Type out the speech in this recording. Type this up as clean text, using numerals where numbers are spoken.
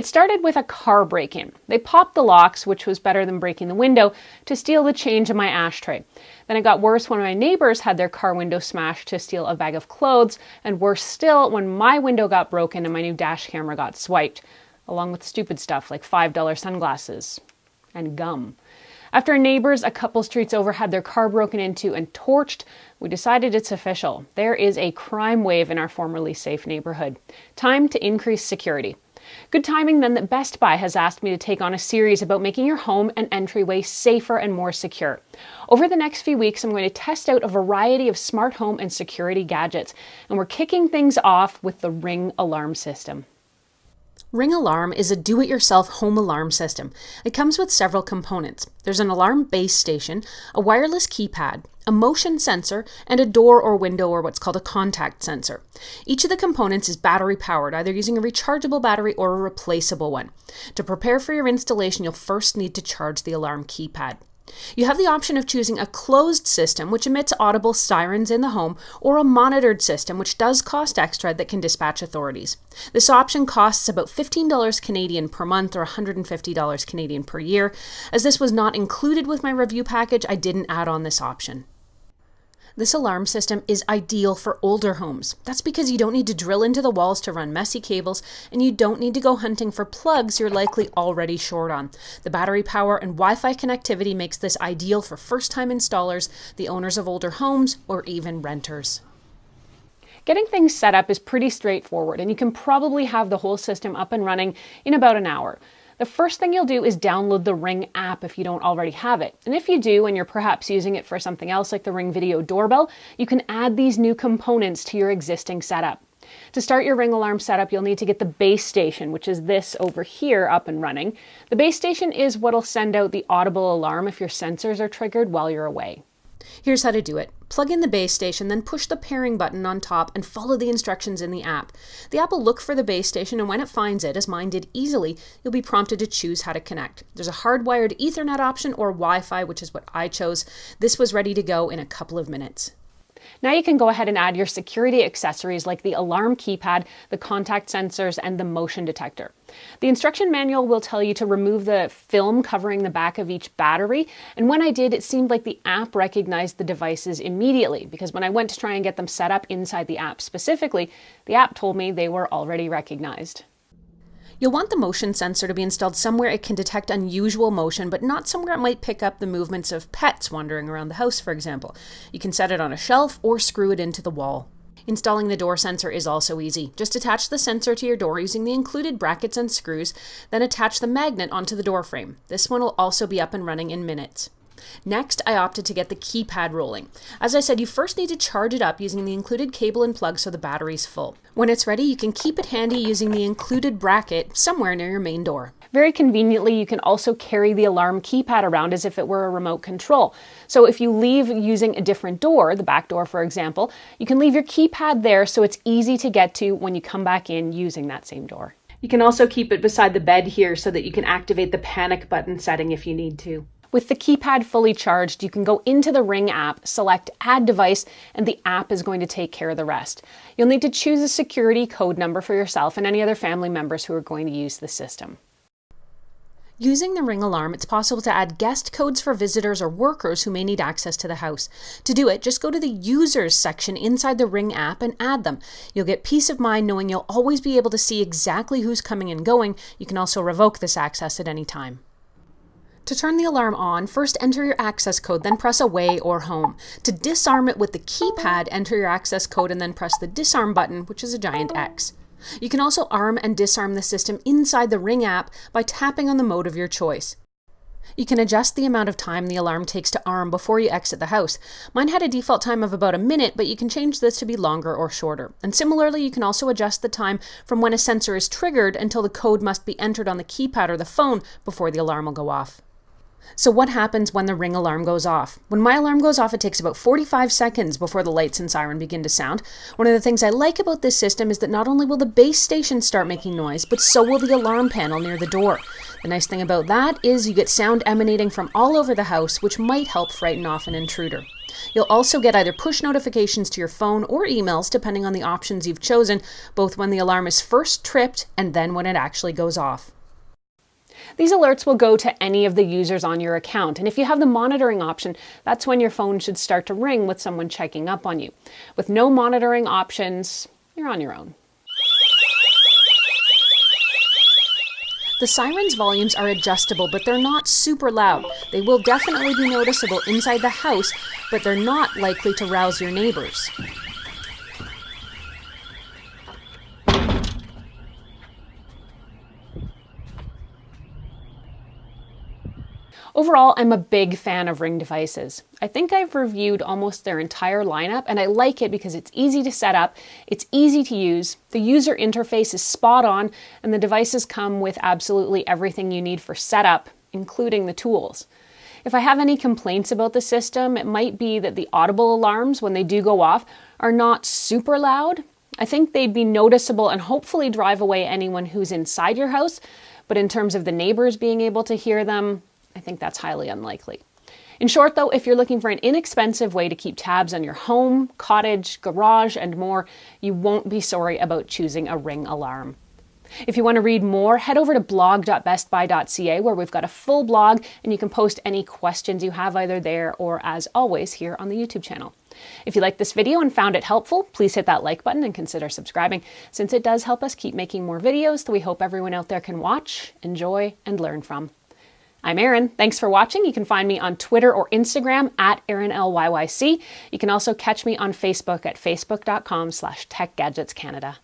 started with a car break-in. They popped the locks, which was better than breaking the window, to steal the change in my ashtray. Then it got worse when my neighbors had their car window smashed to steal a bag of clothes, and worse still when my window got broken and my new dash camera got swiped, along with stupid stuff like $5 sunglasses and gum. After neighbors a couple streets over had their car broken into and torched, we decided it's official. There is a crime wave in our formerly safe neighborhood. Time to increase security. Good timing then that Best Buy has asked me to take on a series about making your home and entryway safer and more secure. Over the next few weeks, I'm going to test out a variety of smart home and security gadgets, and we're kicking things off with the Ring alarm system. Ring Alarm is a do-it-yourself home alarm system. It comes with several components. There's an alarm base station, a wireless keypad, a motion sensor, and a door or window or what's called a contact sensor. Each of the components is battery powered, either using a rechargeable battery or a replaceable one. To prepare for your installation, you'll first need to charge the alarm keypad. You have the option of choosing a closed system, which emits audible sirens in the home, or a monitored system, which does cost extra that can dispatch authorities. This option costs about $15 Canadian per month or $150 Canadian per year. As this was not included with my review package, I didn't add on this option. This alarm system is ideal for older homes. That's because you don't need to drill into the walls to run messy cables, and you don't need to go hunting for plugs you're likely already short on. The battery power and Wi-Fi connectivity makes this ideal for first-time installers, the owners of older homes, or even renters. Getting things set up is pretty straightforward, and you can probably have the whole system up and running in about an hour. The first thing you'll do is download the Ring app if you don't already have it. And if you do, and you're perhaps using it for something else like the Ring Video Doorbell, you can add these new components to your existing setup. To start your Ring alarm setup, you'll need to get the base station, which is this over here, up and running. The base station is what'll send out the audible alarm if your sensors are triggered while you're away. Here's how to do it. Plug in the base station, then push the pairing button on top and follow the instructions in the app. The app will look for the base station, and when it finds it, as mine did easily, you'll be prompted to choose how to connect. There's a hardwired Ethernet option or Wi-Fi, which is what I chose. This was ready to go in a couple of minutes. Now you can go ahead and add your security accessories like the alarm keypad, the contact sensors, and the motion detector. The instruction manual will tell you to remove the film covering the back of each battery, and when I did, it seemed like the app recognized the devices immediately, because when I went to try and get them set up inside the app specifically, the app told me they were already recognized. You'll want the motion sensor to be installed somewhere it can detect unusual motion, but not somewhere it might pick up the movements of pets wandering around the house, for example. You can set it on a shelf or screw it into the wall. Installing the door sensor is also easy. Just attach the sensor to your door using the included brackets and screws, then attach the magnet onto the door frame. This one will also be up and running in minutes. Next, I opted to get the keypad rolling. As I said, you first need to charge it up using the included cable and plug so the battery's full. When it's ready, you can keep it handy using the included bracket somewhere near your main door. Very conveniently, you can also carry the alarm keypad around as if it were a remote control. So if you leave using a different door, the back door for example, you can leave your keypad there so it's easy to get to when you come back in using that same door. You can also keep it beside the bed here so that you can activate the panic button setting if you need to. With the keypad fully charged, you can go into the Ring app, select Add Device, and the app is going to take care of the rest. You'll need to choose a security code number for yourself and any other family members who are going to use the system. Using the Ring alarm, it's possible to add guest codes for visitors or workers who may need access to the house. To do it, just go to the Users section inside the Ring app and add them. You'll get peace of mind knowing you'll always be able to see exactly who's coming and going. You can also revoke this access at any time. To turn the alarm on, first enter your access code, then press away or home. To disarm it with the keypad, enter your access code and then press the disarm button, which is a giant X. You can also arm and disarm the system inside the Ring app by tapping on the mode of your choice. You can adjust the amount of time the alarm takes to arm before you exit the house. Mine had a default time of about a minute, but you can change this to be longer or shorter. And similarly, you can also adjust the time from when a sensor is triggered until the code must be entered on the keypad or the phone before the alarm will go off. So what happens when the Ring alarm goes off? When my alarm goes off, it takes about 45 seconds before the lights and siren begin to sound. One of the things I like about this system is that not only will the base station start making noise, but so will the alarm panel near the door. The nice thing about that is you get sound emanating from all over the house, which might help frighten off an intruder. You'll also get either push notifications to your phone or emails, depending on the options you've chosen, both when the alarm is first tripped and then when it actually goes off. These alerts will go to any of the users on your account, and if you have the monitoring option, that's when your phone should start to ring with someone checking up on you. With no monitoring options, you're on your own. The siren's volumes are adjustable, but they're not super loud. They will definitely be noticeable inside the house, but they're not likely to rouse your neighbors. Overall, I'm a big fan of Ring devices. I think I've reviewed almost their entire lineup, and I like it because it's easy to set up, it's easy to use, the user interface is spot on, and the devices come with absolutely everything you need for setup, including the tools. If I have any complaints about the system, it might be that the audible alarms, when they do go off, are not super loud. I think they'd be noticeable and hopefully drive away anyone who's inside your house, but in terms of the neighbors being able to hear them, I think that's highly unlikely. In short though, if you're looking for an inexpensive way to keep tabs on your home, cottage, garage, and more, you won't be sorry about choosing a Ring alarm. If you want to read more, head over to blog.bestbuy.ca where we've got a full blog and you can post any questions you have either there or, as always, here on the YouTube channel. If you liked this video and found it helpful, please hit that like button and consider subscribing, since it does help us keep making more videos that we hope everyone out there can watch, enjoy, and learn from. I'm Erin. Thanks for watching. You can find me on Twitter or Instagram at ErinLYYC. You can also catch me on Facebook at facebook.com/TechGadgetsCanada.